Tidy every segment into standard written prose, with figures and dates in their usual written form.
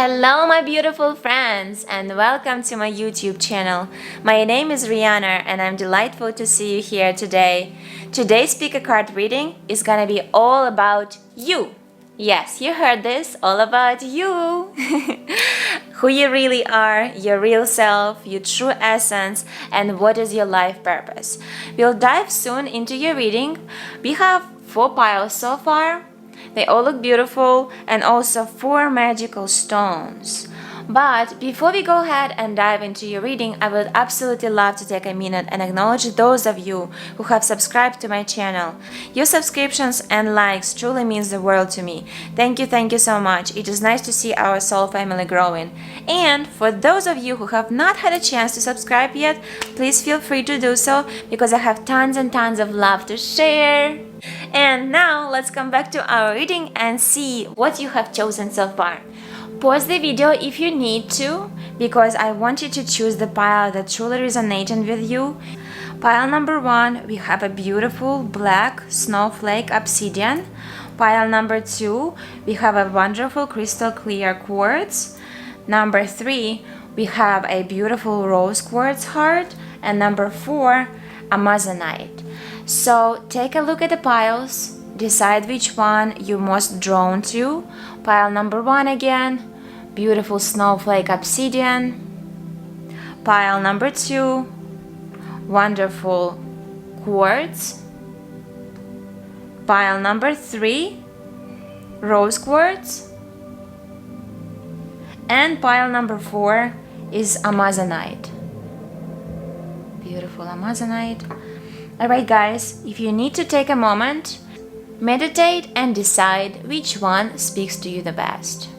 Hello my beautiful friends and welcome to my YouTube channel. My name is Rianna and I'm delightful to see you here today. Today's pick a card reading is gonna be all about you. Yes, you heard this, all about you. Who you really are, your real self, your true essence, and what is your life purpose. We'll dive soon into your reading. We have 4 piles so far. They all look beautiful and also 4 magical stones. But before we go ahead and dive into your reading, I would absolutely love to take a minute and acknowledge those of you who have subscribed to my channel. Your subscriptions and likes truly means the world to me. Thank you so much. It is nice to see our soul family growing. And for those of you who have not had a chance to subscribe yet, please feel free to do so because I have tons and tons of love to share. And now let's come back to our reading and see what you have chosen so far. Pause the video if you need to, because I want you to choose the pile that truly resonated with you. Pile number 1, we have a beautiful black snowflake obsidian. Pile number 2, we have a wonderful crystal clear quartz. Number 3, we have a beautiful rose quartz heart. And number 4, amazonite. So take a look at the piles, decide which one you're most drawn to. Pile number 1 again, beautiful snowflake obsidian. Pile number 2, wonderful quartz. Pile number 3, rose quartz. And pile number 4 is amazonite. Beautiful amazonite. Alright guys, if you need to take a moment, meditate and decide which one speaks to you the best.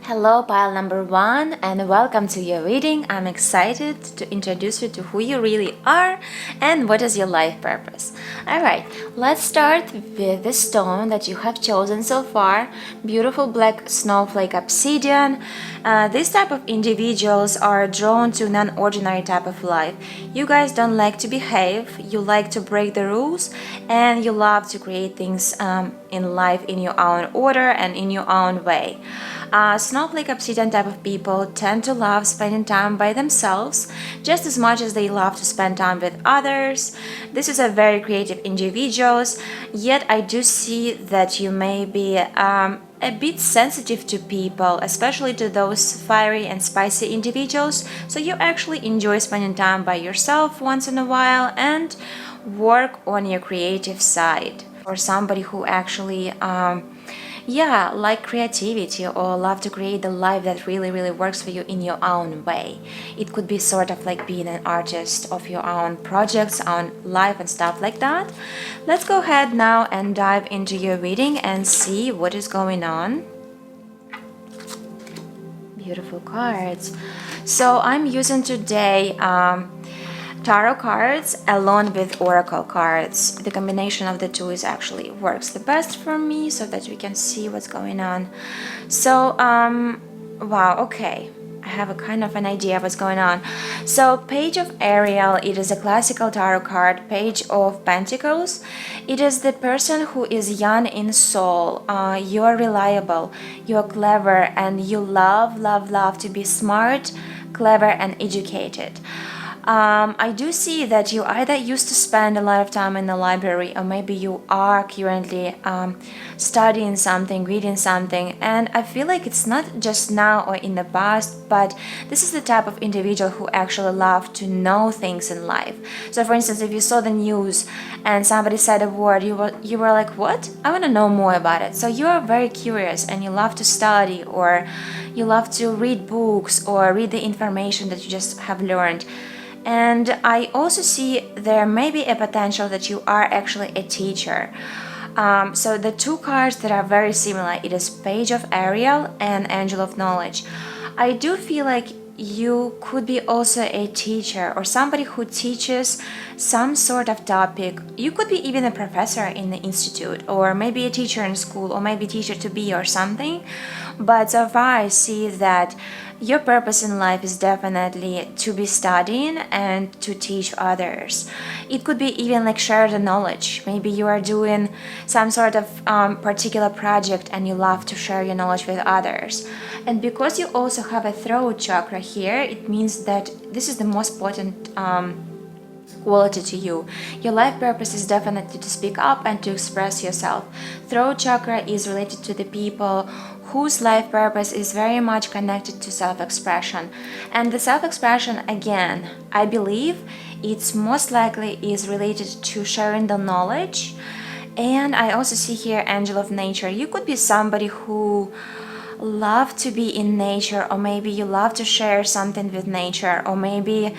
Hello pile number 1 and welcome to your reading. I'm excited to introduce you to who you really are and what is your life purpose. Alright, let's start with the stone that you have chosen so far. Beautiful black snowflake obsidian. This type of individuals are drawn to non-ordinary type of life. You guys don't like to behave, you like to break the rules, and you love to create things in life in your own order and in your own way. Snowflake obsidian type of people tend to love spending time by themselves just as much as they love to spend time with others. This is a very creative individuals, yet I do see that you may be a bit sensitive to people, especially to those fiery and spicy individuals, so you actually enjoy spending time by yourself once in a while and work on your creative side. Or somebody who actually like creativity or love to create the life that really works for you in your own way. It could be sort of like being an artist of your own projects, own life and stuff like that. Let's go ahead now and dive into your reading and see what is going on. Beautiful cards. So I'm using today tarot cards along with oracle cards. The combination of the two is actually works the best for me so that we can see what's going on. So wow, okay, I have a kind of an idea of what's going on. So Page of Ariel, it is a classical tarot card. Page of Pentacles, it is the person who is young in soul. You are reliable, you are clever, and you love to be smart, clever and educated. I do see that you either used to spend a lot of time in the library or maybe you are currently studying something, reading something, and I feel like it's not just now or in the past, but this is the type of individual who actually love to know things in life. So for instance, if you saw the news and somebody said a word, you were like, what? I want to know more about it. So you are very curious and you love to study, or you love to read books or read the information that you just have learned. And I also see there may be a potential that you are actually a teacher. So the 2 cards that are very similar, it is Page of Ariel and Angel of Knowledge. I do feel like you could be also a teacher or somebody who teaches some sort of topic. You could be even a professor in the institute, or maybe a teacher in school, or maybe teacher to be or something. But so far I see that Your purpose in life is definitely to be studying and to teach others. It could be even like share the knowledge. Maybe you are doing some sort of particular project and you love to share your knowledge with others. And because you also have a throat chakra here, it means that this is the most potent quality to you. Your life purpose is definitely to speak up and to express yourself. Throat chakra is related to the people whose life purpose is very much connected to self-expression. And the self-expression, again, I believe it's most likely is related to sharing the knowledge. And I also see here angel of nature. You could be somebody who love to be in nature, or maybe you love to share something with nature, or maybe,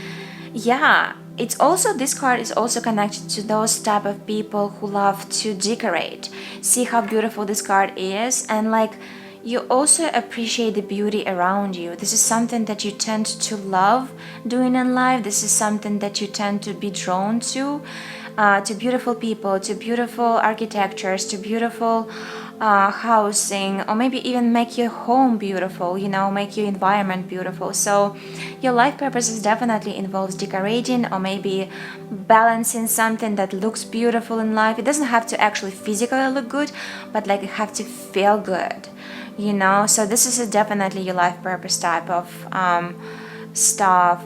yeah, it's also, this card is also connected to those type of people who love to decorate. See how beautiful this card is, and like you also appreciate the beauty around you. This is something that you tend to love doing in life. This is something that you tend to be drawn to beautiful people, to beautiful architectures, to beautiful housing, or maybe even make your home beautiful, you know, make your environment beautiful. So your life purpose definitely involves decorating, or maybe balancing something that looks beautiful in life. It doesn't have to actually physically look good, but like it have to feel good, you know. So this is definitely your life purpose type of stuff.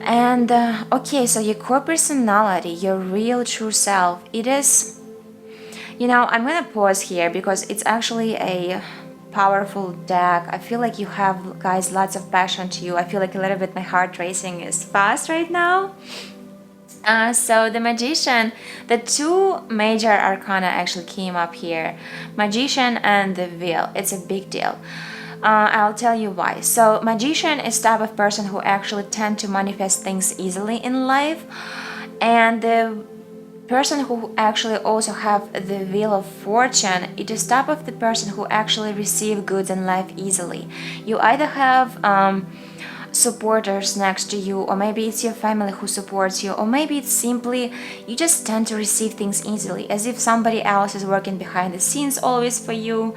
And okay, so your core personality, your real true self, it is, you know, I'm gonna pause here because it's actually a powerful deck. I feel like you have, guys, lots of passion to you. I feel like a little bit my heart racing is fast right now. So the magician, the two major arcana actually came up here, magician and the wheel. It's a big deal. I'll tell you why. So magician is type of person who actually tend to manifest things easily in life, and the person who actually also have the wheel of fortune, it is type of the person who actually receive goods in life easily. You either have supporters next to you, or maybe it's your family who supports you, or maybe it's simply you just tend to receive things easily, as if somebody else is working behind the scenes always for you.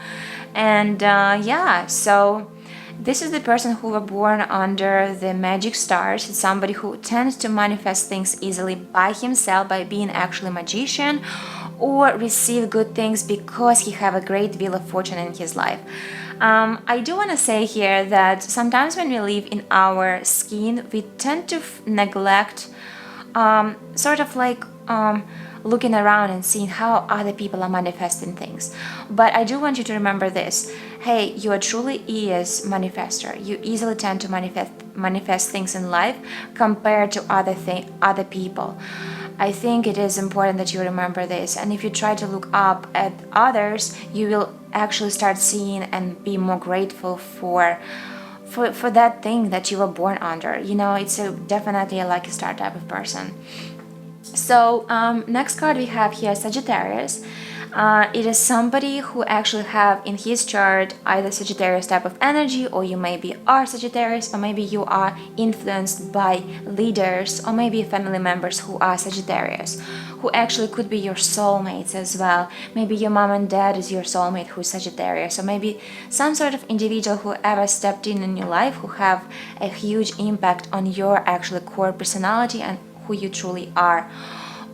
And yeah, so this is the person who were born under the magic stars. It's somebody who tends to manifest things easily by himself, by being actually a magician, or receive good things because he have a great wheel of fortune in his life. I do want to say here that sometimes when we live in our skin, we tend to neglect sort of like looking around and seeing how other people are manifesting things. But I do want you to remember this. Hey, you are truly is manifester. You easily tend to manifest things in life compared to other people. I think it is important that you remember this, and if you try to look up at others, you will actually start seeing and be more grateful for that thing that you were born under. You know, it's definitely a lucky star type of person. So next card we have here, Sagittarius. It is somebody who actually have in his chart either Sagittarius type of energy, or you maybe are Sagittarius, or maybe you are influenced by leaders, or maybe family members who are Sagittarius, who actually could be your soulmates as well. Maybe your mom and dad is your soulmate who's Sagittarius, or maybe some sort of individual who ever stepped in your life who have a huge impact on your actual core personality and who you truly are.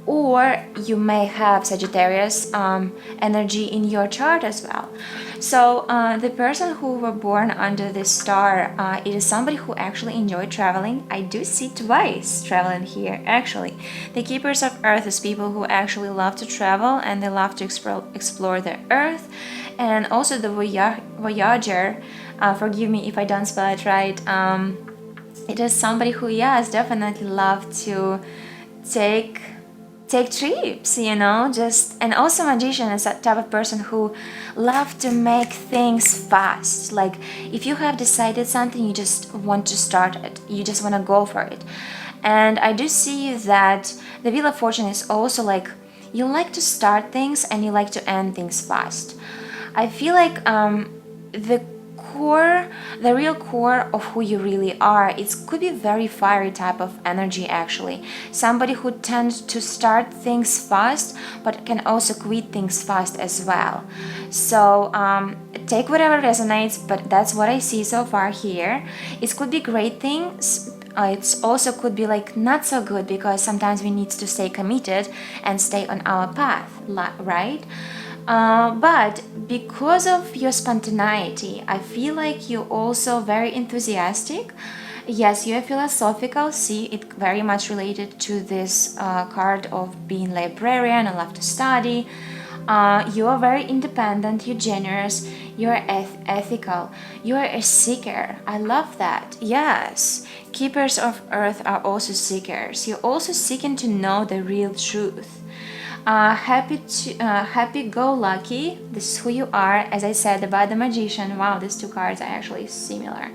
Or you may have Sagittarius energy in your chart as well. So the person who were born under this star, it is somebody who actually enjoyed traveling. I do see twice traveling here actually. The keepers of earth is people who actually love to travel and they love to explore the earth. And also the voyager, forgive me if I don't spell it right, it is somebody who, yes, definitely love to take trips, you know, just. And also magician is that type of person who love to make things fast. Like if you have decided something, you just want to start it, you just want to go for it. And I do see that the wheel of fortune is also like you like to start things and you like to end things fast. I feel like the core, the real core of who you really are. It could be very fiery type of energy actually. Somebody who tends to start things fast but can also quit things fast as well. So take whatever resonates, but that's what I see so far here. It could be great things. It also could be like not so good, because sometimes we need to stay committed and stay on our path, right? But because of your spontaneity, I feel like you're also very enthusiastic. Yes, you're philosophical. See, it very much related to this card of being librarian and love to study. You are very independent, you're generous, you're ethical, you're a seeker. I love that. Yes, keepers of earth are also seekers. You're also seeking to know the real truth. Happy-go-lucky. This is who you are. As I said about the magician, wow, these two cards are actually similar.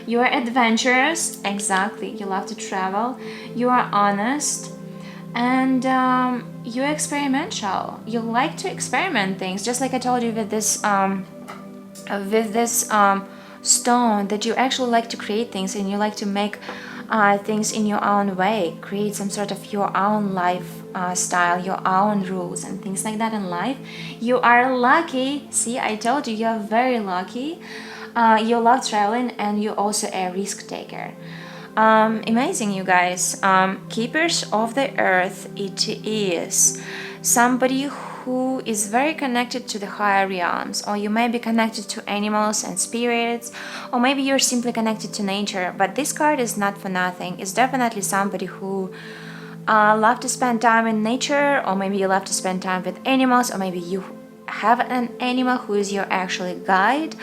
You are adventurous. Exactly. You love to travel. You are honest. And you're experimental. You like to experiment things, just like I told you with this stone, that you actually like to create things and you like to make things in your own way, create some sort of your own life style, your own rules and things like that in life. You are lucky. See, I told you, you are very lucky. You love traveling and you're also a risk taker. Amazing, you guys. Keepers of the earth, it is somebody who is very connected to the higher realms, or you may be connected to animals and spirits, or maybe you're simply connected to nature. But this card is not for nothing. It's definitely somebody who love to spend time in nature, or maybe you love to spend time with animals, or maybe you have an animal who is your actual guide.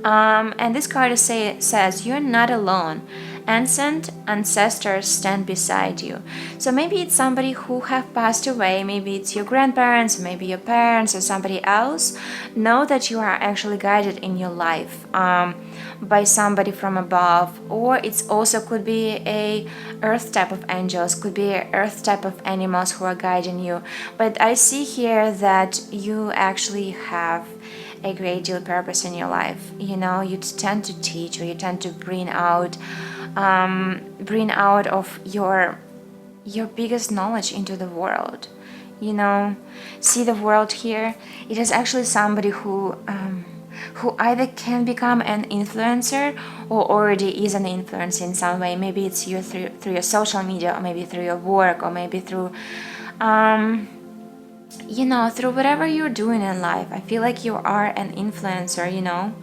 And this card says you're not alone. Ancient ancestors stand beside you. So maybe it's somebody who have passed away, maybe it's your grandparents, maybe your parents or somebody else. Know that you are actually guided in your life by somebody from above, or it's also could be a earth type of angels, could be a earth type of animals who are guiding you. But I see here that you actually have a great deal of purpose in your life. You know, you tend to teach, or you tend to bring out of your biggest knowledge into the world. You know, see the world here. It is actually somebody who either can become an influencer or already is an influence in some way. Maybe it's you through your social media, or maybe through your work, or maybe through you know, through whatever you're doing in life. I feel like you are an influencer, you know.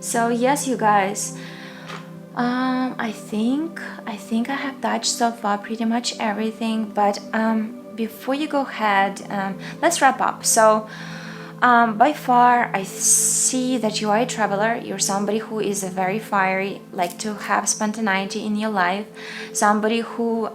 So yes, you guys, I think I have touched so far pretty much everything, but before you go ahead, let's wrap up. So by far, I see that you are a traveler. You're somebody who is very fiery, like to have spontaneity in your life, somebody who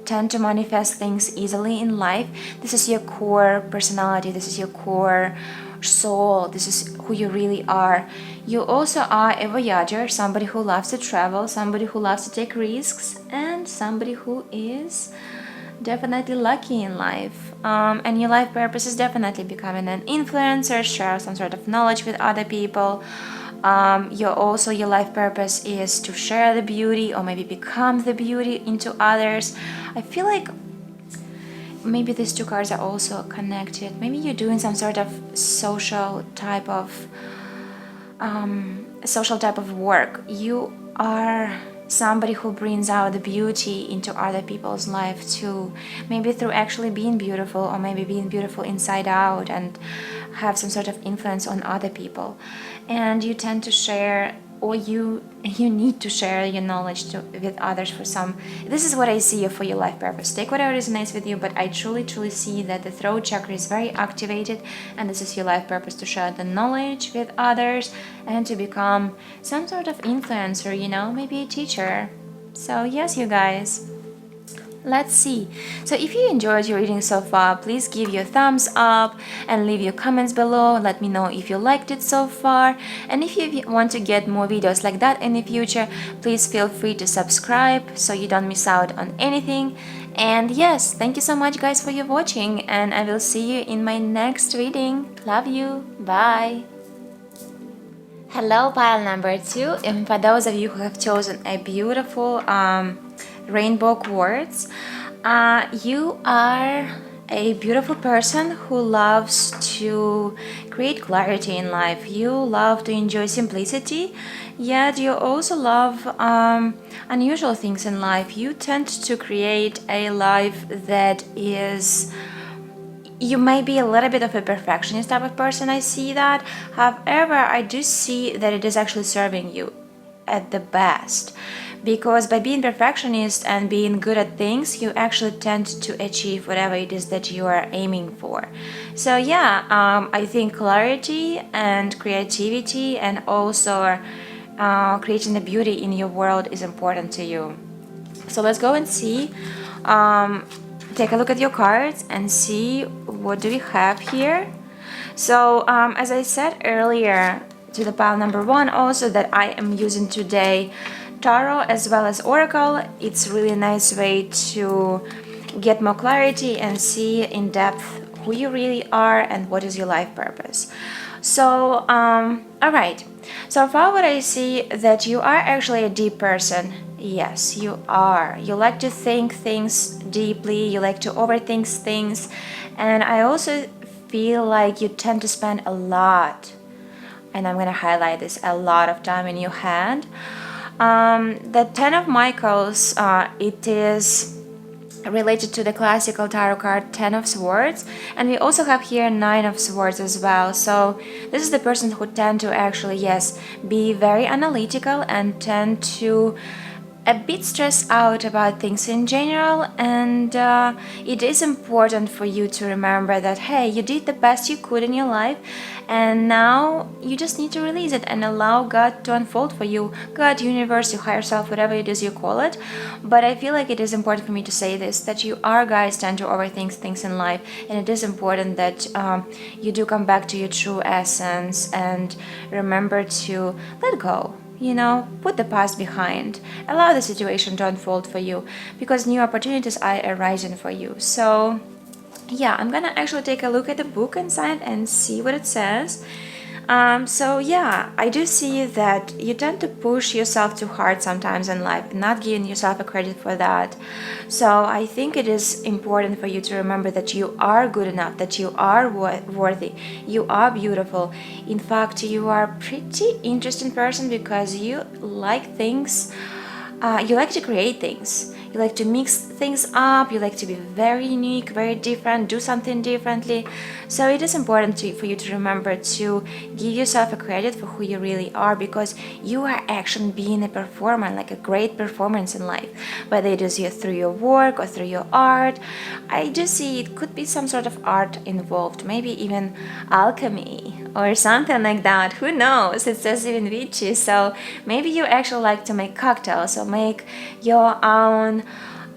tend to manifest things easily in life. This is your core personality. This is your core soul. This is who you really are. You also are a voyager, somebody who loves to travel, somebody who loves to take risks, and somebody who is definitely lucky in life. And your life purpose is definitely becoming an influencer, share some sort of knowledge with other people. Your life purpose is to share the beauty, or maybe become the beauty into others. I feel like maybe these two cards are also connected. Maybe you're doing some sort of social type of work. You are somebody who brings out the beauty into other people's life too, maybe through actually being beautiful, or maybe being beautiful inside out and have some sort of influence on other people. And you tend to share, or you need to share your knowledge with others for some. This is what I see for your life purpose. Take whatever resonates with you, but I truly see that the throat chakra is very activated, and this is your life purpose, to share the knowledge with others and to become some sort of influencer, you know, maybe a teacher. So yes, you guys, let's see. So if you enjoyed your reading so far, please give your thumbs up and leave your comments below. Let me know if you liked it so far, and if you want to get more videos like that in the future, please feel free to subscribe so you don't miss out on anything. And yes, thank you so much guys for your watching, and I will see you in my next reading. Love you. Bye. Hello, pile number 2. And for those of you who have chosen a beautiful rainbow quartz, you are a beautiful person who loves to create clarity in life. You love to enjoy simplicity, yet you also love unusual things in life. You tend to create a life that is, you may be a little bit of a perfectionist type of person, I see that. However, I do see that it is actually serving you at the best, because by being perfectionist and being good at things, you actually tend to achieve whatever it is that you are aiming for. So yeah, I think clarity and creativity and also creating the beauty in your world is important to you. So let's go and see, take a look at your cards and see what do we have here. So as I said earlier to the pile number 1 also, that I am using today tarot as well as oracle. It's really a nice way to get more clarity and see in depth who you really are and what is your life purpose. So all right, so far what I see, that you are actually a deep person. Yes, you are. You like to think things deeply, you like to overthink things, and I also feel like you tend to spend a lot, and I'm going to highlight this, a lot of time in your hand. The 10 of Michaels, it is related to the classical tarot card 10 of Swords, and we also have here 9 of Swords as well. So this is the person who tend to actually, yes, be very analytical and tend to a bit stressed out about things in general, and it is important for you to remember that, hey, you did the best you could in your life, and now you just need to release it and allow God to unfold for you. God, universe, your higher self, whatever it is you call it. But I feel like it is important for me to say this, that you are, guys, tend to overthink things in life, and it is important that you do come back to your true essence and remember to let go. You know, put the past behind, allow the situation to unfold for you, because new opportunities are arising for you. So yeah, I'm gonna actually take a look at the book inside and see what it says. So yeah, I do see that you tend to push yourself too hard sometimes in life, not giving yourself a credit for that. So I think it is important for you to remember that you are good enough, that you are worthy, you are beautiful. In fact, you are a pretty interesting person, because you like things, you like to create things. You like to mix things up, you like to be very unique, very different, do something differently. So it is important for you to remember to give yourself a credit for who you really are, because you are actually being a performer, like a great performance in life, whether it is through your work or through your art. I do see it could be some sort of art involved, maybe even alchemy or something like that. Who knows? It says even witchy. So maybe you actually like to make cocktails or make your own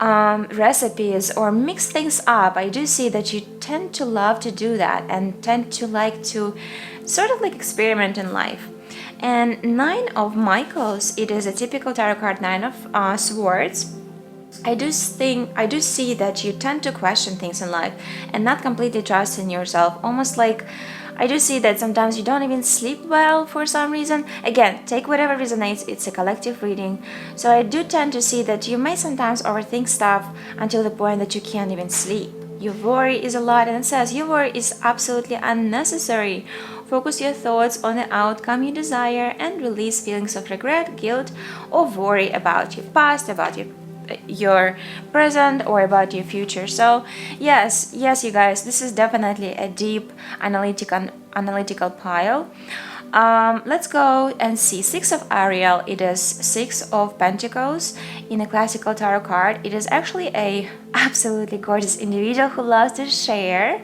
recipes or mix things up. I do see that you tend to love to do that and tend to like to sort of like experiment in life. And 9 of Michaels, it is a typical tarot card, 9 of Swords. I do see that you tend to question things in life and not completely trust in yourself. Almost like, I do see that sometimes you don't even sleep well for some reason. Again, take whatever resonates, it's a collective reading. So I do tend to see that you may sometimes overthink stuff until the point that you can't even sleep. Your worry is a lot, and it says your worry is absolutely unnecessary. Focus your thoughts on the outcome you desire and release feelings of regret, guilt, or worry about your past, about your present, or about your future. So yes, you guys, this is definitely a deep analytical pile. Let's go and see 6 of Ariel. It is 6 of Pentacles in a classical tarot card. It is actually a absolutely gorgeous individual who loves to share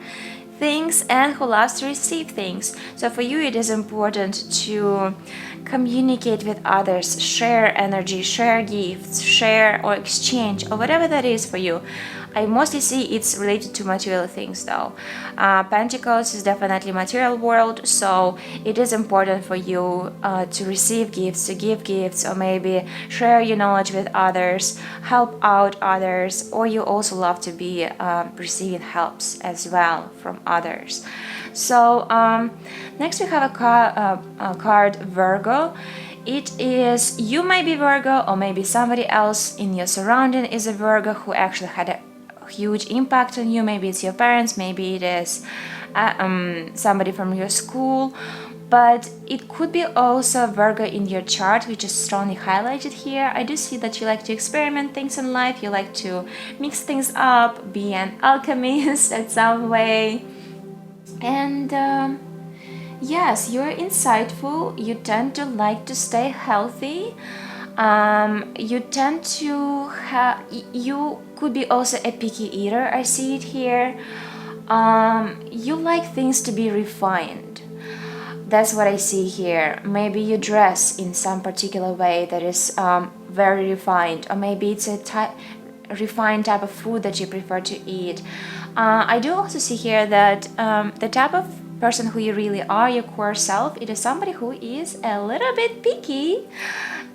things and who loves to receive things. So for you, it is important to communicate with others, share energy, share gifts, share or exchange, or whatever that is for you. I mostly see it's related to material things though. Pentacles is definitely material world, so it is important for you to receive gifts, to give gifts, or maybe share your knowledge with others, help out others, or you also love to be receiving helps as well from others. So next we have a card Virgo. It is, you may be Virgo, or maybe somebody else in your surrounding is a Virgo who actually had a huge impact on you. Maybe it's your parents, maybe it is somebody from your school, but it could be also Virgo in your chart, which is strongly highlighted here. I do see that you like to experiment things in life, you like to mix things up, be an alchemist at some way, and yes, you're insightful, you tend to like to stay healthy. You tend to have, you could be also a picky eater, I see it here. You like things to be refined. That's what I see here. Maybe you dress in some particular way that is very refined, or maybe it's a refined type of food that you prefer to eat. I do also see here that the type of person who you really are, your core self, it is somebody who is a little bit picky.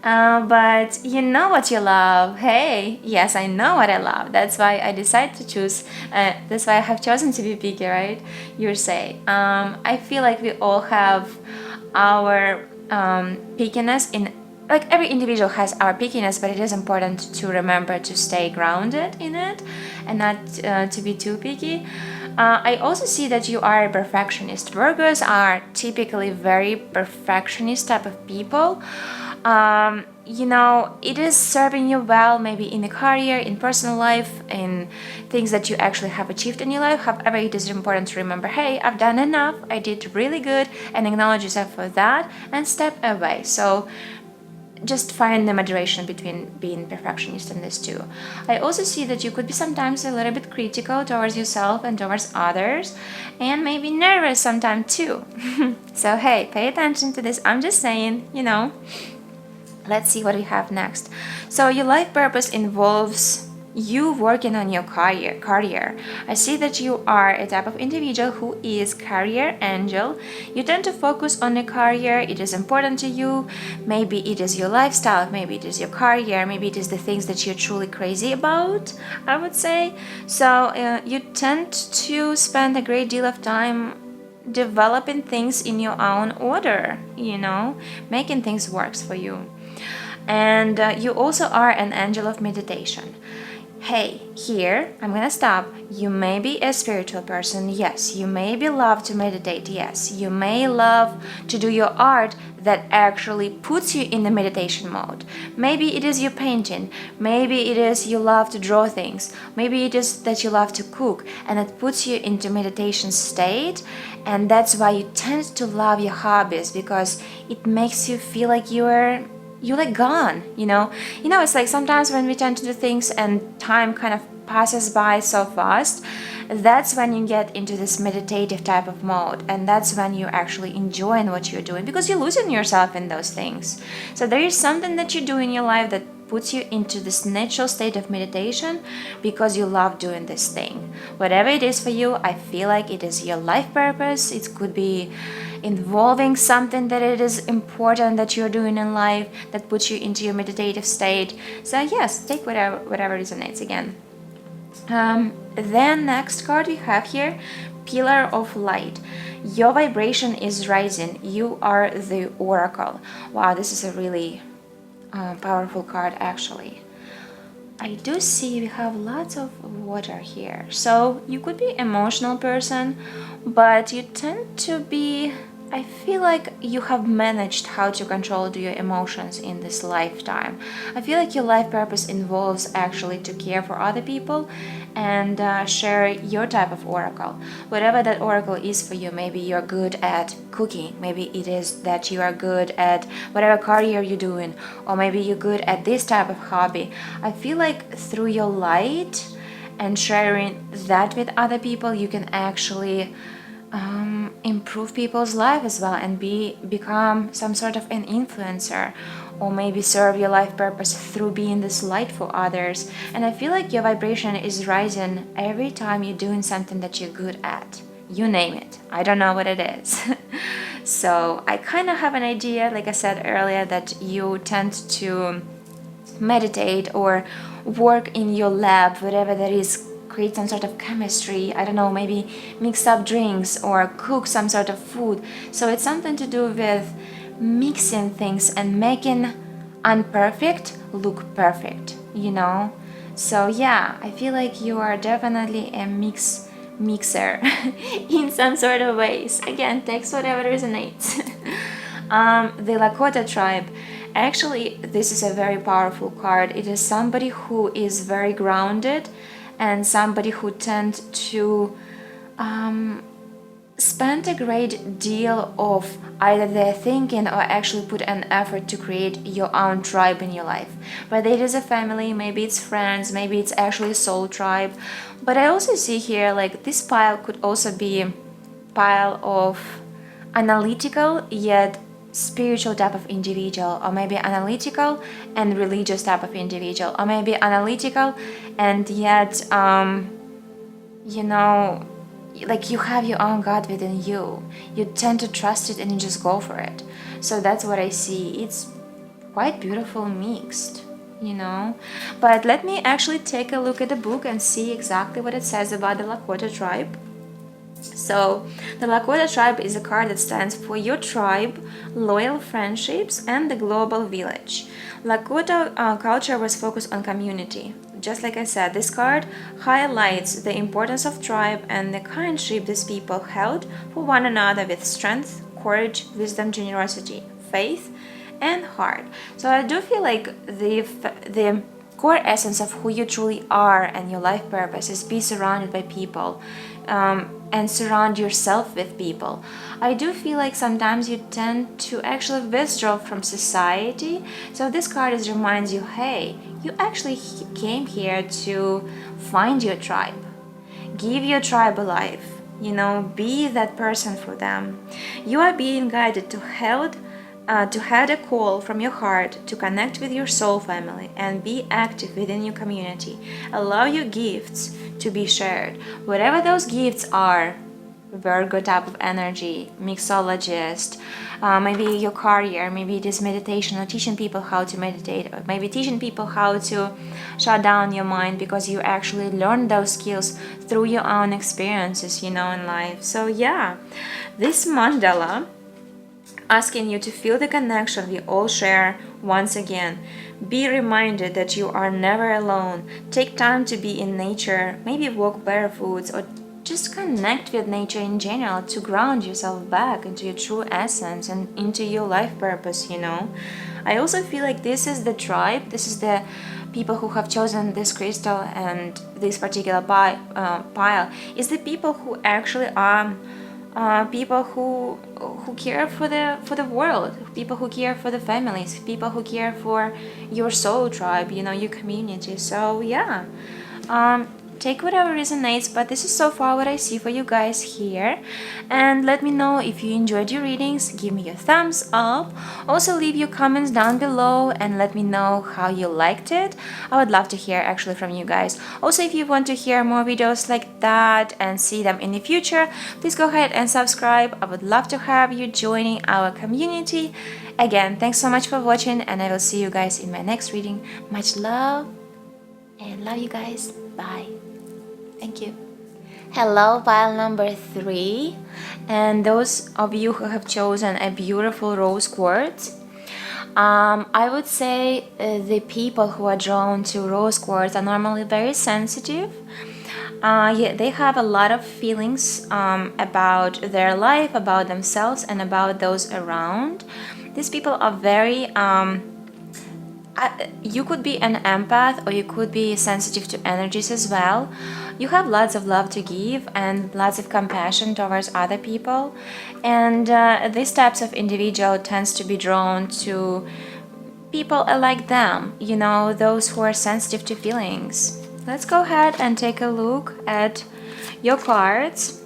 But you know what you love. Hey, yes, I know what I love. That's why I decided to choose. That's why I have chosen to be picky, right? You say. I feel like we all have our pickiness in. Like every individual has our pickiness, but it is important to remember to stay grounded in it and not to be too picky. I also see that you are a perfectionist. Virgos are typically very perfectionist type of people. You know, it is serving you well, maybe in a career, in personal life, in things that you actually have achieved in your life. However, it is important to remember, hey, I've done enough, I did really good, and acknowledge yourself for that and step away. So just find the moderation between being perfectionist and this too. I also see that you could be sometimes a little bit critical towards yourself and towards others, and maybe nervous sometimes too. So hey, pay attention to this. I'm just saying, you know. Let's see what we have next. So your life purpose involves you working on your career. I see that you are a type of individual who is career angel. You tend to focus on a career. It is important to you. Maybe it is your lifestyle, maybe it is your career, maybe it is the things that you're truly crazy about, I would say. So you tend to spend a great deal of time developing things in your own order, you know, making things works for you. And you also are an angel of meditation. Hey, here, I'm gonna stop. You may be a spiritual person, yes. You may be love to meditate, yes. You may love to do your art that actually puts you in the meditation mode. Maybe it is you painting. Maybe it is you love to draw things. Maybe it is that you love to cook, and it puts you into meditation state. And that's why you tend to love your hobbies, because it makes you feel like you're like gone, you know. It's like sometimes when we tend to do things and time kind of passes by so fast, that's when you get into this meditative type of mode, and that's when you're actually enjoying what you're doing, because you're losing yourself in those things. So there is something that you do in your life that puts you into this natural state of meditation because you love doing this thing. Whatever it is for you, I feel like it is your life purpose. It could be involving something that it is important that you're doing in life that puts you into your meditative state. So yes, take whatever resonates again. Then next card we have here, Pillar of Light. Your vibration is rising. You are the oracle. Wow, this is a really powerful card actually. I do see we have lots of water here. So you could be an emotional person, but you tend to be, I feel like you have managed how to control your emotions in this lifetime. I feel like your life purpose involves actually to care for other people and share your type of oracle. Whatever that oracle is for you, maybe you're good at cooking, maybe it is that you are good at whatever career you're doing, or maybe you're good at this type of hobby. I feel like through your light and sharing that with other people, you can actually improve people's life as well and become some sort of an influencer, or maybe serve your life purpose through being this light for others. And I feel like your vibration is rising every time you're doing something that you're good at. You name it. I don't know what it is. So I kind of have an idea, like I said earlier, that you tend to meditate or work in your lab, whatever that is create some sort of chemistry, I don't know, maybe mix up drinks or cook some sort of food. So it's something to do with mixing things and making imperfect look perfect, you know? So yeah, I feel like you are definitely a mixer in some sort of ways. Again, text whatever resonates. The Lakota tribe. Actually, this is a very powerful card. It is somebody who is very grounded and somebody who tend to spend a great deal of either their thinking or actually put an effort to create your own tribe in your life. Whether it is a family, maybe it's friends, maybe it's actually a soul tribe. But I also see here like this pile could also be a pile of analytical yet spiritual type of individual, or maybe analytical and religious type of individual, or maybe analytical and yet you know, like you have your own God within you. You tend to trust it and you just go for it. So that's what I see. It's quite beautiful mixed, you know. But let me actually take a look at the book and see exactly what it says about the Lakota tribe. So the Lakota tribe is a card that stands for your tribe, loyal friendships, and the global village. Lakota culture was focused on community. Just like I said, this card highlights the importance of tribe and the kindship these people held for one another with strength, courage, wisdom, generosity, faith, and heart. So I do feel like the core essence of who you truly are and your life purpose is be surrounded by people and surround yourself with people. I do feel like sometimes you tend to actually withdraw from society. So this card is reminds you, hey, you actually came here to find your tribe. Give your tribe a life. You know, be that person for them. You are being guided to head a call from your heart to connect with your soul family and be active within your community. Allow your gifts to be shared. Whatever those gifts are, Virgo type of energy, mixologist, maybe your career, maybe it is meditation or teaching people how to meditate, or maybe teaching people how to shut down your mind because you actually learn those skills through your own experiences, you know, in life. So yeah, this mandala asking you to feel the connection we all share once again. Be reminded that you are never alone. Take time to be in nature, maybe walk barefoot or just connect with nature in general to ground yourself back into your true essence and into your life purpose, you know. I also feel like this is the tribe, this is the people who have chosen this crystal and this particular pile, is the people who actually are people who care for the world, people who care for the families, people who care for your soul tribe, you know, your community. So yeah, take whatever resonates, but this is so far what I see for you guys here. And let me know if you enjoyed your readings. Give me your thumbs up. Also leave your comments down below and let me know how you liked it. I would love to hear actually from you guys. Also, if you want to hear more videos like that and see them in the future, please go ahead and subscribe. I would love to have you joining our community. Again, thanks so much for watching and I will see you guys in my next reading. Much love and love you guys. Bye. Thank you. Hello, pile number 3, and those of you who have chosen a beautiful rose quartz. I would say the people who are drawn to rose quartz are normally very sensitive. Yeah, they have a lot of feelings about their life, about themselves, and about those around. These people are very you could be an empath or you could be sensitive to energies as well. You have lots of love to give and lots of compassion towards other people, and these types of individual tends to be drawn to people like them, you know, those who are sensitive to feelings. Let's go ahead and take a look at your cards.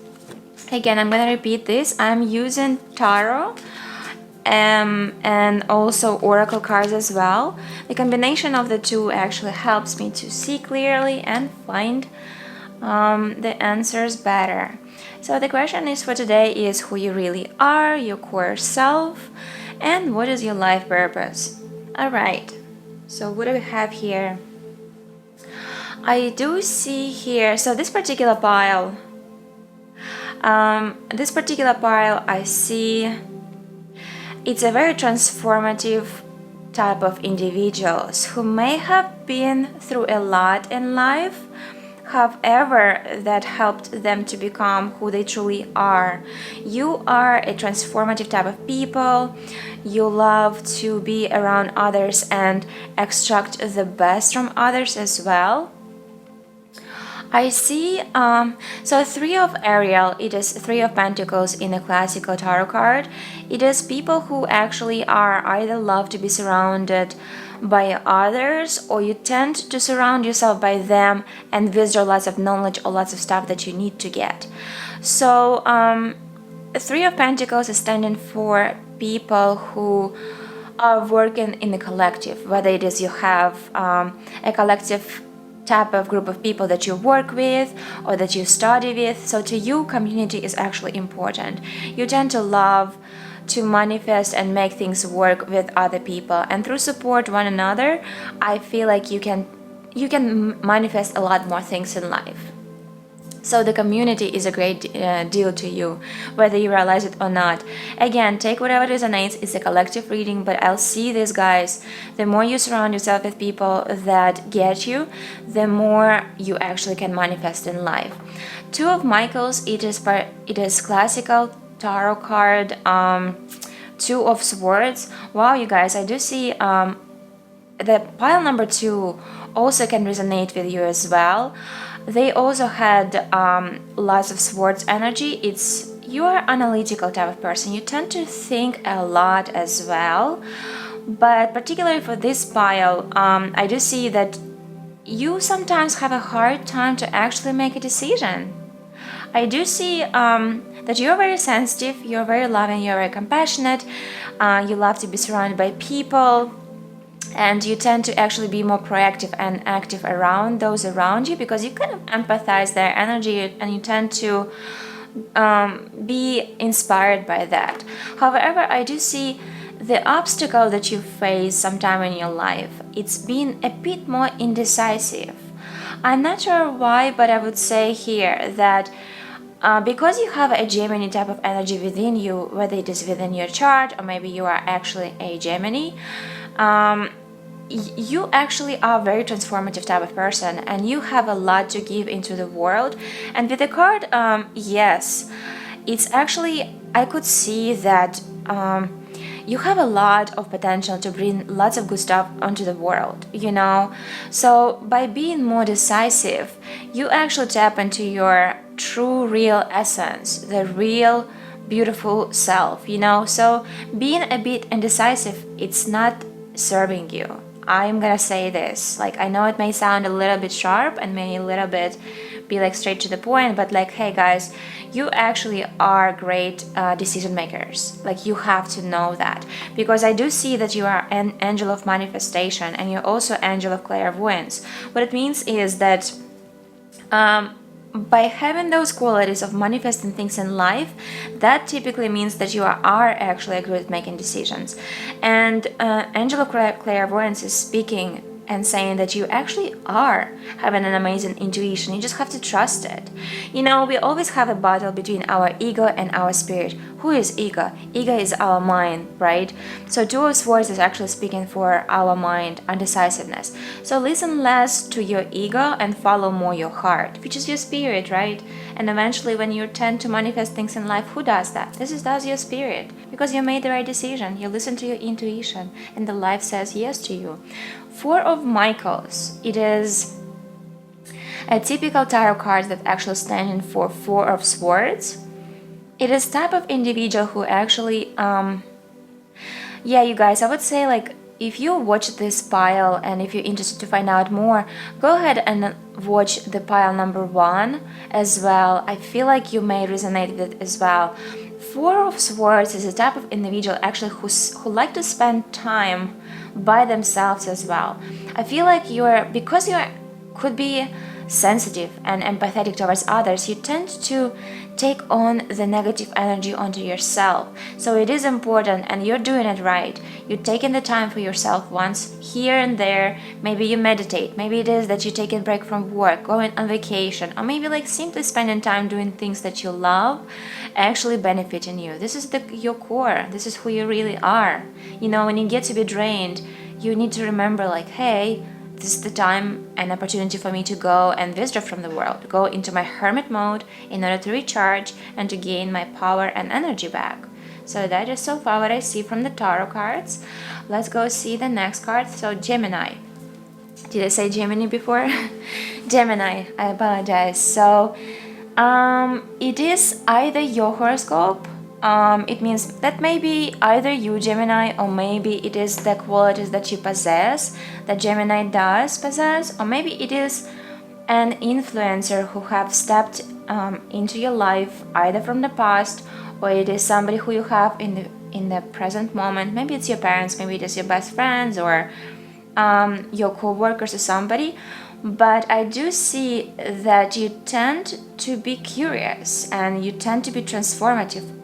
Again, I'm gonna repeat this. I'm using tarot and also oracle cards as well. The combination of the two actually helps me to see clearly and find the answers better. So the question is for today is who you really are, your core self, and what is your life purpose. Alright, so what do we have here? I do see here, so this particular pile, I see it's a very transformative type of individuals who may have been through a lot in life, however, that helped them to become who they truly are. You are a transformative type of people. You love to be around others and extract the best from others as well. I see, so Three of Ariel, it is Three of Pentacles in a classical tarot card. It is people who actually are either love to be surrounded by others, or you tend to surround yourself by them and withdraw lots of knowledge or lots of stuff that you need to get. So, Three of Pentacles is standing for people who are working in a collective, whether it is you have a collective type of group of people that you work with or that you study with. So to you, community is actually important. You tend to love to manifest and make things work with other people, and through support one another, I feel like you can manifest a lot more things in life. So the community is a great deal to you, whether you realize it or not. Again, take whatever resonates. It's a collective reading, but I'll see this, guys. The more you surround yourself with people that get you, the more you actually can manifest in life. Two of Michaels, it is classical tarot card. Two of Swords. Wow, you guys, I do see the pile number 2 also can resonate with you as well. They also had lots of Swords energy. You are analytical type of person. You tend to think a lot as well. But particularly for this pile, I do see that you sometimes have a hard time to actually make a decision. I do see that you're very sensitive, you're very loving, you're very compassionate, you love to be surrounded by people, and you tend to actually be more proactive and active around those around you because you kind of empathize their energy and you tend to be inspired by that. However, I do see the obstacle that you face sometime in your life, it's been a bit more indecisive. I'm not sure why, but I would say here that because you have a Gemini type of energy within you, whether it is within your chart or maybe you are actually a Gemini, you actually are a very transformative type of person and you have a lot to give into the world. And with the card, yes, it's actually, I could see that you have a lot of potential to bring lots of good stuff onto the world, you know? So by being more decisive, you actually tap into your true, real essence, the real, beautiful self, you know? So being a bit indecisive, it's not serving you. I'm gonna say this, like, I know it may sound a little bit sharp and may a little bit be like straight to the point, but like, hey guys, you actually are great decision makers. Like, you have to know that, because I do see that you are an angel of manifestation and you're also angel of clairvoyance. What it means is that by having those qualities of manifesting things in life, that typically means that you are actually good at making decisions. And angel of clairvoyance is speaking and saying that you actually are having an amazing intuition. You just have to trust it. You know, we always have a battle between our ego and our spirit. Who is ego? Ego is our mind, right? So Two of Swords is actually speaking for our mind, undecisiveness. So listen less to your ego and follow more your heart, which is your spirit, right? And eventually when you tend to manifest things in life, who does that? Does your spirit, because you made the right decision. You listen to your intuition and the life says yes to you. Four of Michaels, it is a typical tarot card that actually standing for Four of Swords. It is type of individual who actually, yeah, you guys, I would say, like, if you watch this pile and if you're interested to find out more, go ahead and watch the pile number 1 as well. I feel like you may resonate with it as well. Four of Swords is a type of individual actually who like to spend time by themselves as well. I feel like could be sensitive and empathetic towards others, you tend to take on the negative energy onto yourself. So it is important, and you're doing it right. You're taking the time for yourself once here and there. Maybe you meditate. Maybe it is that you take a break from work, going on vacation, or maybe like simply spending time doing things that you love, actually benefiting you. This is your core. This is who you really are. You know, when you get to be drained, you need to remember like, hey, this is the time and opportunity for me to go and withdraw from the world, go into my hermit mode in order to recharge and to gain my power and energy back. So that is so far what I see from the tarot cards. Let's go see the next card. So Gemini. Did I say Gemini before? Gemini, I apologize. So it is either your horoscope. It means that maybe either you, Gemini, or maybe it is the qualities that you possess, that Gemini does possess, or maybe it is an influencer who have stepped into your life either from the past, or it is somebody who you have in the present moment. Maybe it's your parents, maybe it is your best friends, or your co-workers or somebody. But I do see that you tend to be curious and you tend to be transformative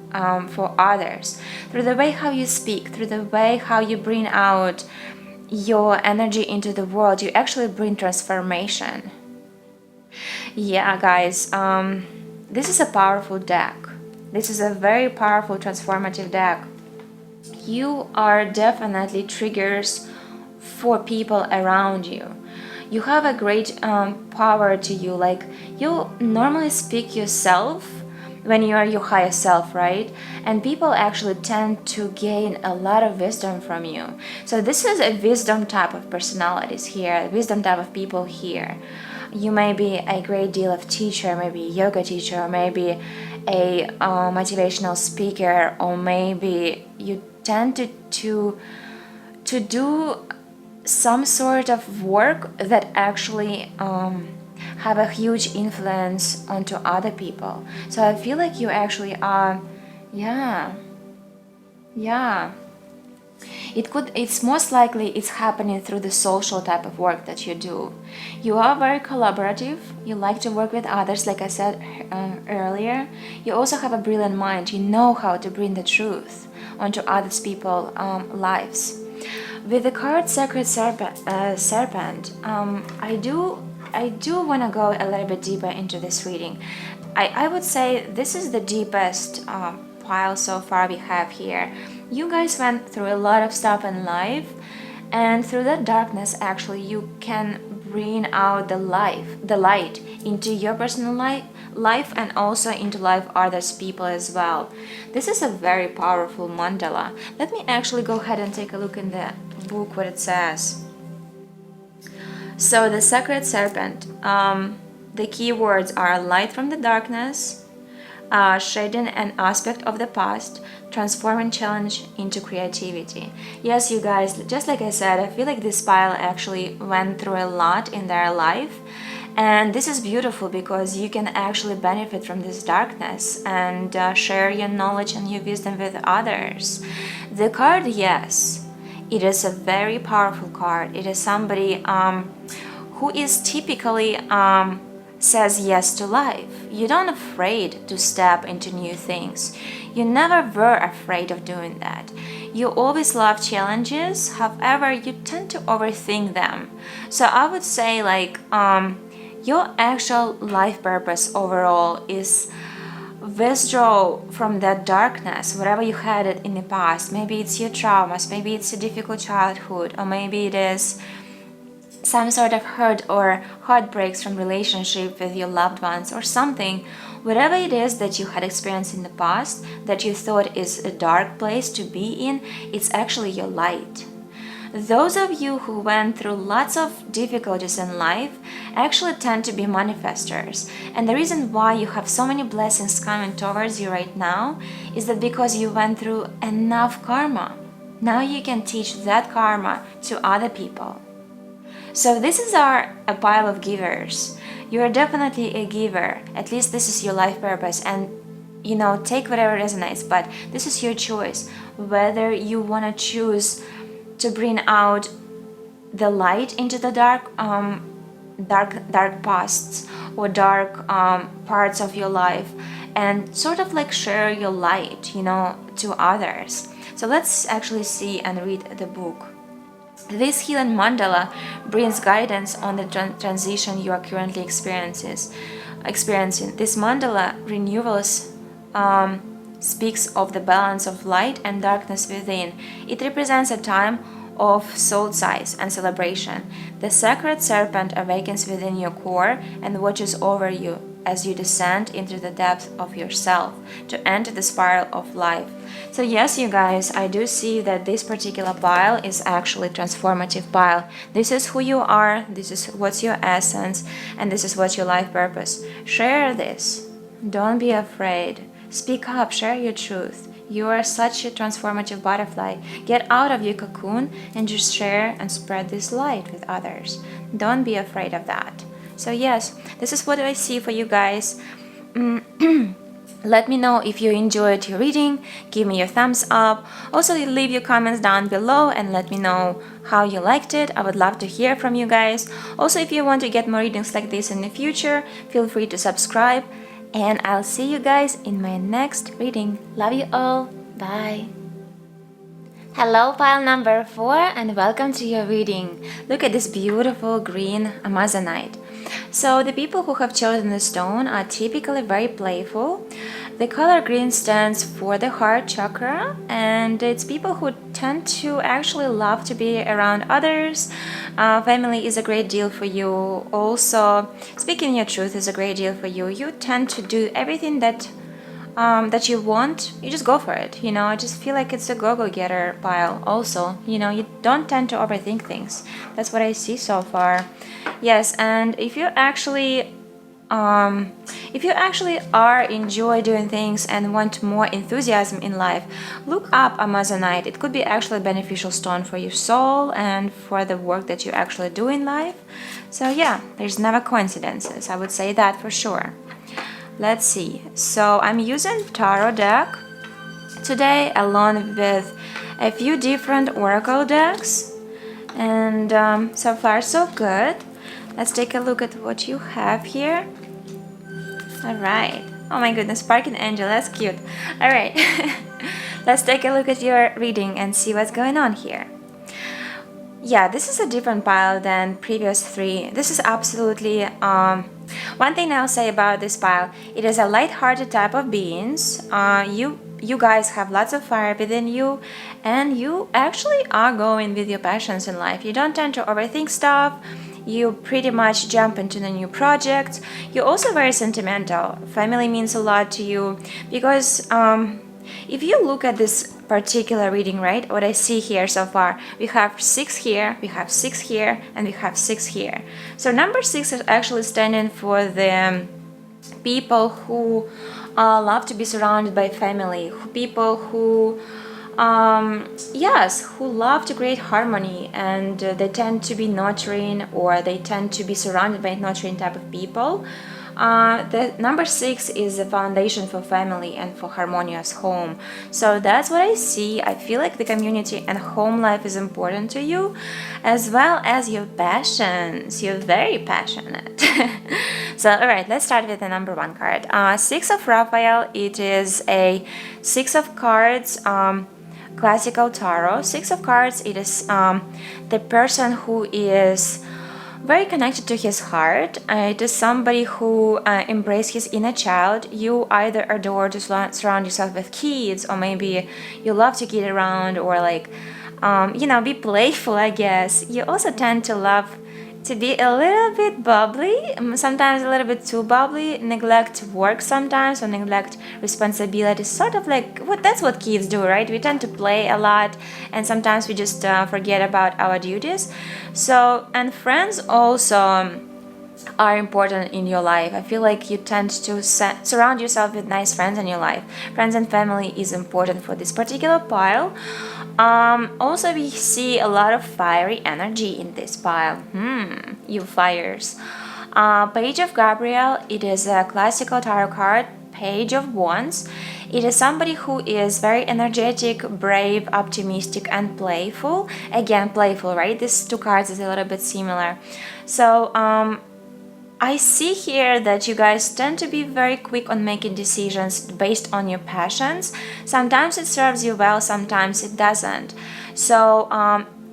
for others through the way how you speak, through the way how you bring out your energy into the world. You actually bring transformation. Yeah, guys, this is a powerful deck. This is a very powerful transformative deck. You are definitely triggers for people around you. You have a great power to you. Like, you normally speak yourself when you are your highest self, right? And people actually tend to gain a lot of wisdom from you. So this is a wisdom type of personalities here, a wisdom type of people here. You may be a great deal of teacher, maybe a yoga teacher, or maybe a motivational speaker, or maybe you tend to do some sort of work that actually have a huge influence onto other people. So I feel like you actually are, yeah. It's most likely it's happening through the social type of work that you do. You are very collaborative. You like to work with others, like I said earlier. You also have a brilliant mind. You know how to bring the truth onto others people's lives. With the card Sacred Serpent, I do want to go a little bit deeper into this reading. I would say this is the deepest pile so far we have here. You guys went through a lot of stuff in life, and through that darkness, actually, you can bring out the light into your personal life and also into life others people as well. This is a very powerful mandala. Let me actually go ahead and take a look in the book what it says. So the Sacred Serpent, the key words are light from the darkness, shading an aspect of the past, transforming challenge into creativity. Yes, you guys, just like I said, I feel like this pile actually went through a lot in their life, and this is beautiful because you can actually benefit from this darkness and share your knowledge and your wisdom with others. The card, yes, it is a very powerful card. It is somebody who is typically says yes to life. You don't afraid to step into new things. You never were afraid of doing that. You always love challenges, however, you tend to overthink them. So I would say like your actual life purpose overall is withdraw from that darkness, whatever you had it in the past. Maybe it's your traumas, maybe it's a difficult childhood, or maybe it is some sort of hurt or heartbreaks from relationship with your loved ones or something. Whatever it is that you had experienced in the past that you thought is a dark place to be in, it's actually your light. Those of you who went through lots of difficulties in life actually tend to be manifestors. And the reason why you have so many blessings coming towards you right now is that because you went through enough karma. Now you can teach that karma to other people. So this is a pile of givers. You are definitely a giver. At least this is your life purpose. And take whatever resonates, but this is your choice. Whether you want to choose to bring out the light into the dark, dark pasts or dark parts of your life, and sort of like share your light, to others. So let's actually see and read the book. This healing mandala brings guidance on the transition you are currently experiencing. This mandala renewals speaks of the balance of light and darkness within. It represents a time of soul size and celebration. The sacred serpent awakens within your core and watches over you as you descend into the depth of yourself to enter the spiral of life. So yes, you guys, I do see that this particular pile is actually transformative pile. This is who you are, this is what's your essence, and this is what's your life purpose. Share this. Don't be afraid. Speak up, share your truth. You are such a transformative butterfly. Get out of your cocoon and just share and spread this light with others. Don't be afraid of that. So yes, this is what I see for you guys. Let me know if you enjoyed your reading. Give me your thumbs up. Also, leave your comments down below and let me know how you liked it. I would love to hear from you guys. Also, if you want to get more readings like this in the future, feel free to subscribe. And I'll see you guys in my next reading. Love you all. Bye. Hello, pile number 4, and welcome to your reading. Look at this beautiful green amazonite. So the people who have chosen the stone are typically very playful. The color green stands for the heart chakra, and it's people who tend to actually love to be around others. Family is a great deal for you. Also, speaking your truth is a great deal for you. You tend to do everything that you want. You just go for it. I just feel like it's a go-getter pile. Also, you don't tend to overthink things. That's what I see so far. Yes, and if you actually are enjoy doing things and want more enthusiasm in life, look up amazonite. It could be actually a beneficial stone for your soul and for the work that you actually do in life. So yeah, there's never coincidences. I would say that for sure. Let's see. So I'm using tarot deck today along with a few different oracle decks, and so far so good. Let's take a look at what you have here. Alright. Oh my goodness, Sparking Angel, that's cute. Alright. Let's take a look at your reading and see what's going on here. Yeah, this is a different pile than previous 3. This is absolutely one thing I'll say about this pile. It is a light-hearted type of beings. You guys have lots of fire within you, and you actually are going with your passions in life. You don't tend to overthink stuff. You pretty much jump into the new projects. You're also very sentimental. Family means a lot to you because if you look at this particular reading, right, what I see here so far, we have 6 here, we have 6 here, and we have 6 here. So number 6 is actually standing for the people who love to be surrounded by family, people who who love to create harmony, and they tend to be nurturing, or they tend to be surrounded by nurturing type of people. The number 6 is the foundation for family and for harmonious home. So that's what I see. I feel like the community and home life is important to you, as well as your passions. You're very passionate. So alright, let's start with the number 1 card. 6 of Raphael. It is a 6 of cards, classical tarot. 6 of cards, it is the person who is very connected to his heart. It is somebody who embraces his inner child. You either adore to surround yourself with kids, or maybe you love to kid around, or like be playful, I guess. You also tend to love to be a little bit bubbly, sometimes a little bit too bubbly, neglect work sometimes, or neglect responsibilities, sort of like that's what kids do, right? We tend to play a lot, and sometimes we just forget about our duties. So, and friends also are important in your life. I feel like you tend to surround yourself with nice friends in your life. Friends and family is important for this particular pile. Also, we see a lot of fiery energy in this pile. You fires. Page of Gabriel. It is a classical tarot card. Page of Wands. It is somebody who is very energetic, brave, optimistic, and playful. Again, playful, right? These two cards is a little bit similar. So I see here that you guys tend to be very quick on making decisions based on your passions. Sometimes it serves you well, sometimes it doesn't. So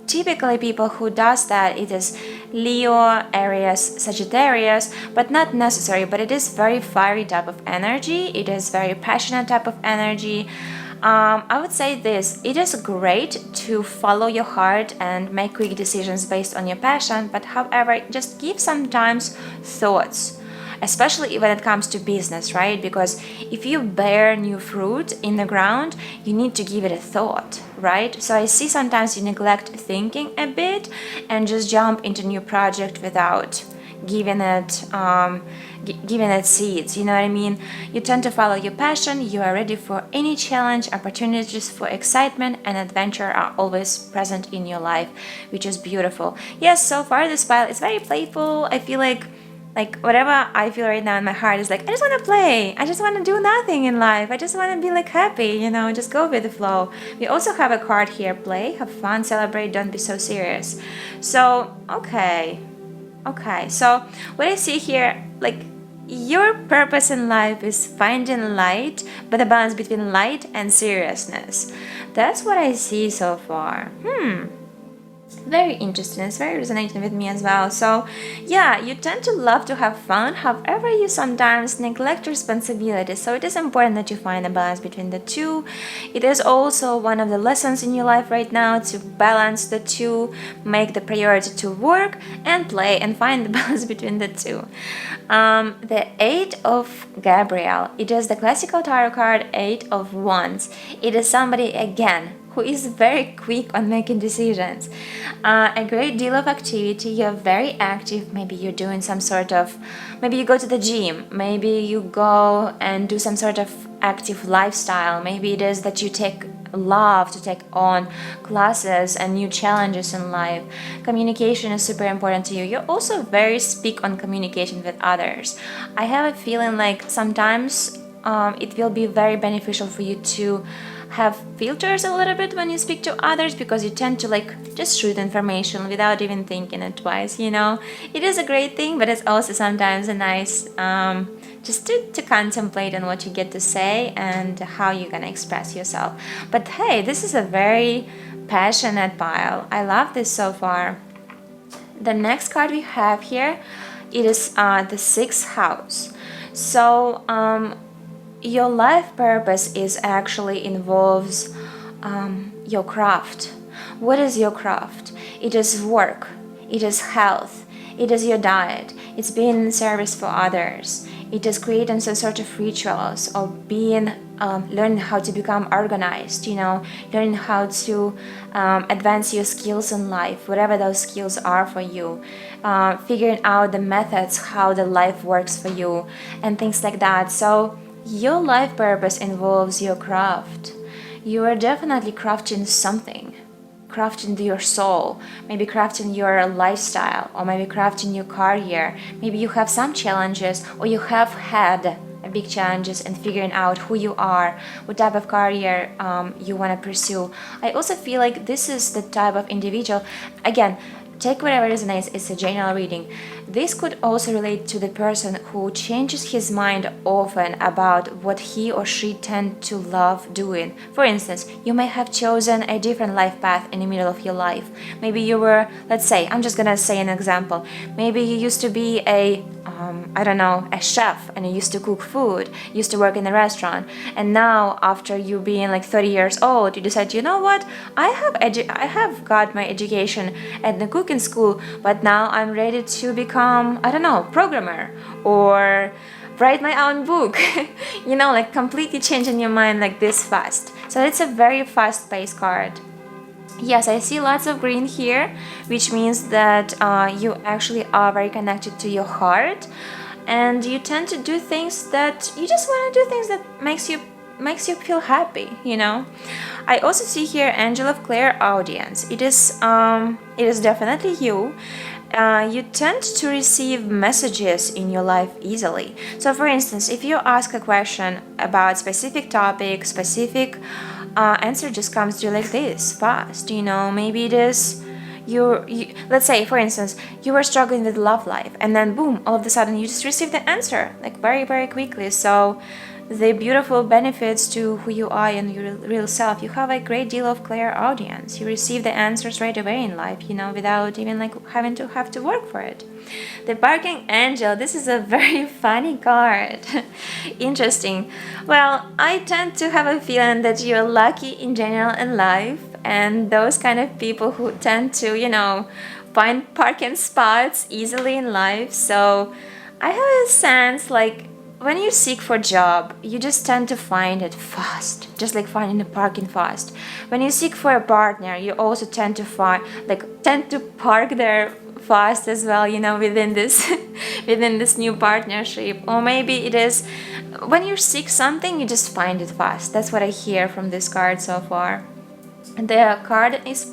typically people who does that, it is Leo, Aries, Sagittarius, but not necessary, but it is very fiery type of energy. It is very passionate type of energy. I would say this, it is great to follow your heart and make quick decisions based on your passion, but however, just give sometimes thoughts, especially when it comes to business, right? Because if you bear new fruit in the ground, you need to give it a thought, right? So I see sometimes you neglect thinking a bit and just jump into new project without giving it seeds, you know what I mean? You tend to follow your passion, you are ready for any challenge, opportunities for excitement and adventure are always present in your life, which is beautiful. Yes, so far this pile is very playful. I feel like whatever I feel right now in my heart is like, I just want to play, I just want to do nothing in life, I just want to be like happy, you know, just go with the flow. We also have a card here, play, have fun, celebrate, don't be so serious. So okay, so what I see here, like, your purpose in life is finding light, but the balance between light and seriousness. That's what I see so far. Very interesting. It's very resonating with me as well. So yeah, you tend to love to have fun, however you sometimes neglect responsibilities, so it is important that you find a balance between the two. It is also one of the lessons in your life right now to balance the two, make the priority to work and play, and find the balance between the two. The Eight of Gabriel, it is the classical tarot card, Eight of Wands. It is somebody again who is very quick on making decisions. A great deal of activity, you're very active, maybe you're doing some sort of, maybe you go to the gym, maybe you go and do some sort of active lifestyle, maybe it is that you love to take on classes and new challenges in life. Communication is super important to you. You're also very speak on communication with others. I have a feeling like sometimes it will be very beneficial for you to have filters a little bit when you speak to others, because you tend to like just shoot information without even thinking it twice, you know. It is a great thing, but it's also sometimes a nice just to contemplate on what you get to say and how you're gonna express yourself. But hey, this is a very passionate pile. I love this so far. The next card we have here, it is the Sixth House. So your life purpose is actually involves your craft. What is your craft? It is work, it is health, it is your diet, it's being in service for others, it is creating some sort of rituals, or being learning how to become organized, you know, learning how to advance your skills in life, whatever those skills are for you, figuring out the methods, how the life works for you, and things like that. So your life purpose involves your craft. You are definitely crafting something, crafting your soul, maybe crafting your lifestyle, or maybe crafting your career. Maybe you have some challenges, or you have had big challenges in figuring out who you are, what type of career you want to pursue. I also feel like this is the type of individual, again, take whatever resonates, it's a general reading. This could also relate to the person who changes his mind often about what he or she tend to love doing. For instance, you may have chosen a different life path in the middle of your life. Maybe you were, let's say, I'm just gonna say an example. Maybe you used to be a chef, and you used to cook food, used to work in a restaurant, and now after you being like 30 years old, you decide, you know what, I have got my education at the cooking school, but now I'm ready to become, programmer, or write my own book. You know, like completely changing your mind like this fast. So it's a very fast-paced card. Yes, I see lots of green here, which means that you actually are very connected to your heart, and you tend to do things that you just want to do, things that makes you feel happy, you know. I also see here Angel of Clairaudience. It is definitely you, you tend to receive messages in your life easily. So for instance, if you ask a question about specific topic, specific answer just comes to you like this, fast. Maybe it is let's say, for instance, you were struggling with love life, and then boom, all of a sudden you just received the answer like very, very quickly. So the beautiful benefits to who you are and your real self, you have a great deal of clear audience. You receive the answers right away in life, without even like having to work for it. The barking angel, this is a very funny card. Interesting. Well, I tend to have a feeling that you're lucky in general in life, and those kind of people who tend to find parking spots easily in life. So I have a sense like when you seek for a job, you just tend to find it fast, just like finding a parking fast. When you seek for a partner, you also tend to park there fast as well, within this within this new partnership. Or maybe it is when you seek something, you just find it fast. That's what I hear from this card so far. The card is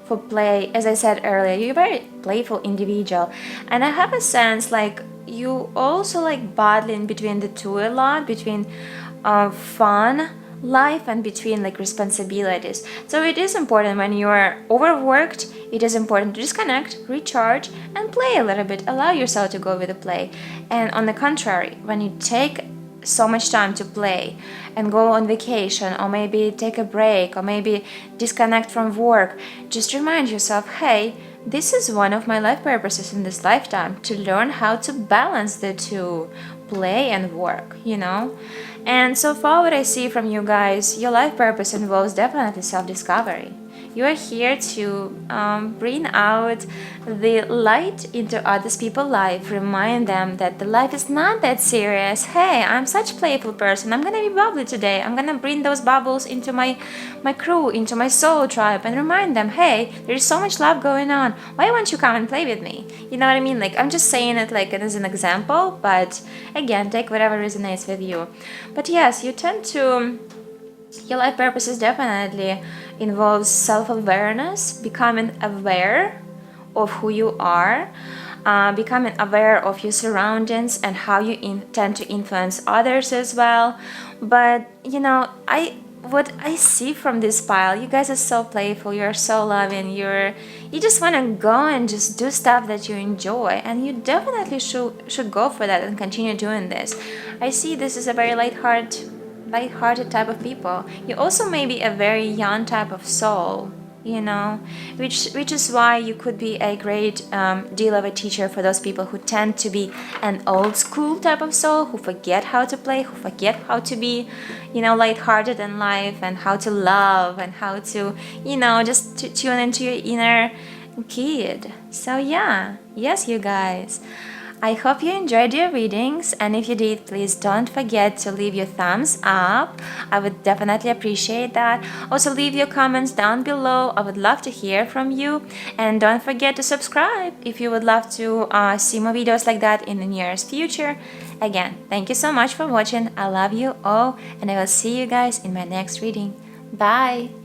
for play. As I said earlier, you're a very playful individual, and I have a sense like you also like battling between the two a lot, between fun life and between like responsibilities. So it is important when you are overworked, it is important to disconnect, recharge, and play a little bit. Allow yourself to go with the play. And on the contrary, when you take so much time to play and go on vacation, or maybe take a break, or maybe disconnect from work, just remind yourself, hey, this is one of my life purposes in this lifetime, to learn how to balance the two, play and work. And so far what I see from you guys, your life purpose involves definitely self-discovery. You are here to bring out the light into others people's life, remind them that the life is not that serious. Hey, I'm such a playful person, I'm gonna be bubbly today, I'm gonna bring those bubbles into my crew, into my soul tribe, and remind them, hey, there's so much love going on, why won't you come and play with me? You know what I mean? Like, I'm just saying it like as an example, but again, take whatever resonates with you. But yes, you tend to, your life purpose is definitely involves self-awareness, becoming aware of who you are, becoming aware of your surroundings and how you tend to influence others as well. But what I see from this pile, you guys are so playful, you're so loving, you just want to go and just do stuff that you enjoy, and you definitely should go for that and continue doing this. I see this is a very light-hearted type of people. You also may be a very young type of soul, which is why you could be a great deal of a teacher for those people who tend to be an old school type of soul, who forget how to play, who forget how to be light-hearted in life, and how to love, and how to just to tune into your inner kid. So yeah, yes, you guys, I hope you enjoyed your readings, and if you did, please don't forget to leave your thumbs up. I would definitely appreciate that. Also, leave your comments down below. I would love to hear from you. And don't forget to subscribe if you would love to see more videos like that in the nearest future. Again, thank you so much for watching. I love you all, and I will see you guys in my next reading. Bye!